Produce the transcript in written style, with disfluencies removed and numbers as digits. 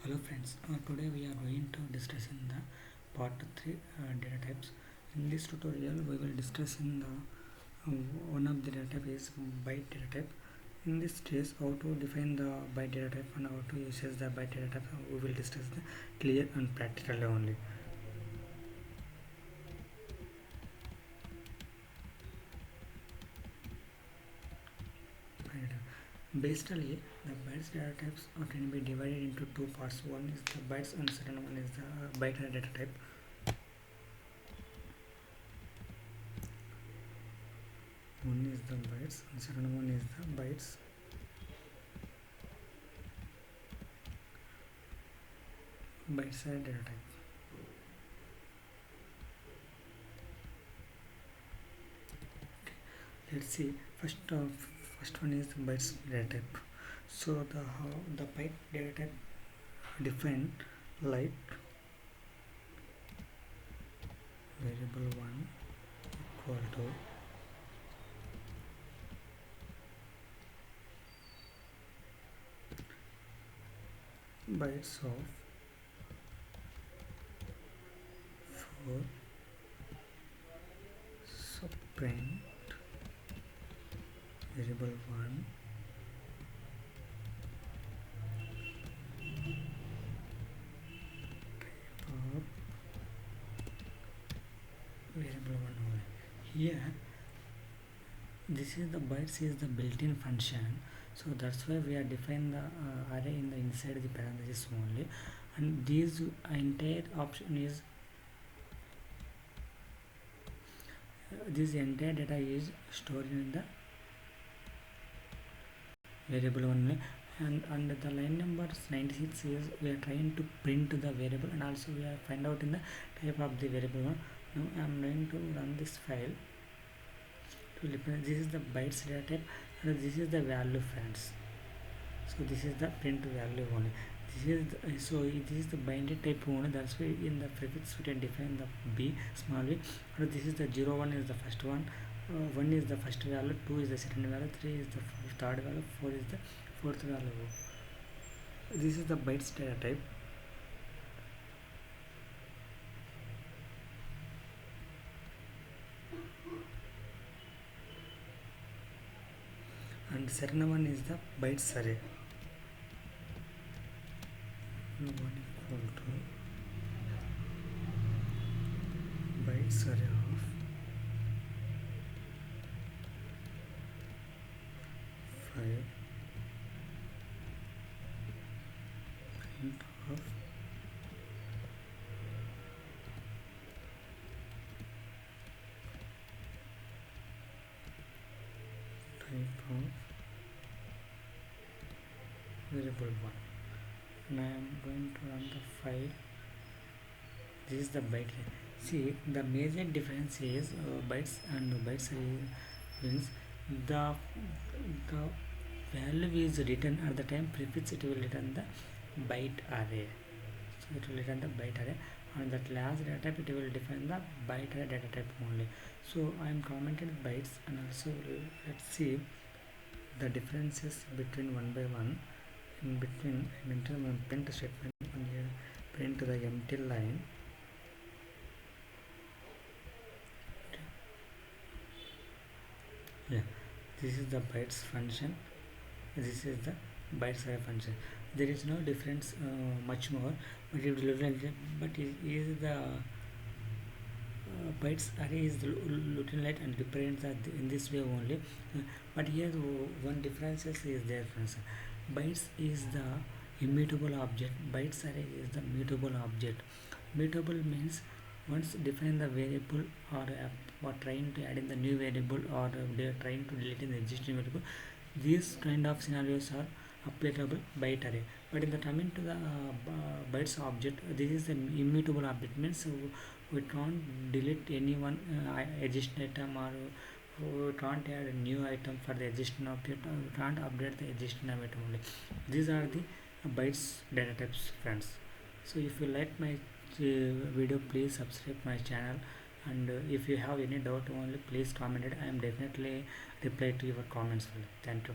Hello friends, today we are going to discuss in the part 3 data types. In this tutorial we will discuss in the one of the data type is byte data type. In this case how to define the byte data type and how to use the byte data type, we will discuss the clear and practical only. Basically, the bytes data types can be divided into two parts. One is the bytes and second one is the byte data type. One is the bytes and second one is the bytes. Bytes are data type. Let's see. First one is the bytes data type. So the byte data type defined like variable 1 equal to bytes of 4 subprime variable 1 of variable 1 only. Here this is the bytes is the built-in function, so that's why we are defining the array in the inside the parenthesis only, and this entire option is this entire data is stored in the variable only, and the line number 96 is we are trying to print the variable, and also we are find out in the type of the variable one. Now I am going to run this file to represent. This is the bytes data type and this is the value, friends. So this is the print value only. This is the binary type only. That's why in the prefix we can define the b small b. And this is the 0 1 is the first one, 1 is the first value, 2 is the second value, 3 is the third value, 4 is the fourth value. This is the bytes data type. And second one is the bytes array. 1 equal to bytes array of 5 print of type of variable 1. And I am going to run the file. This is the byte. See, the major difference is bytes and bytes array means the value is written at the time prefix, it will return the byte array. So it will return the byte array, and that last data type it will define the byte array data type only. So I am commented bytes, and also let's see the differences between one by one. In between print statement, and here print the empty line. Yeah, this is the bytes function, this is the bytes array function. There is no difference much more, but it is the bytes array is looking like and represents in this way only, but here one difference is there, friends. Bytes is the immutable object, bytes array is the mutable object. Mutable means once define the variable or trying to add in the new variable, or they are trying to delete in the existing variable, these kind of scenarios are applicable byte array. But in the coming to the bytes object, this is the immutable object, means we can't delete any one existing item, or we can't add a new item for the existing object, or we can't update the existing item only. These are the bytes data types, friends. So if you like my video, please subscribe my channel, and if you have any doubt only, please comment it. I am definitely reply to your comments. Thank you.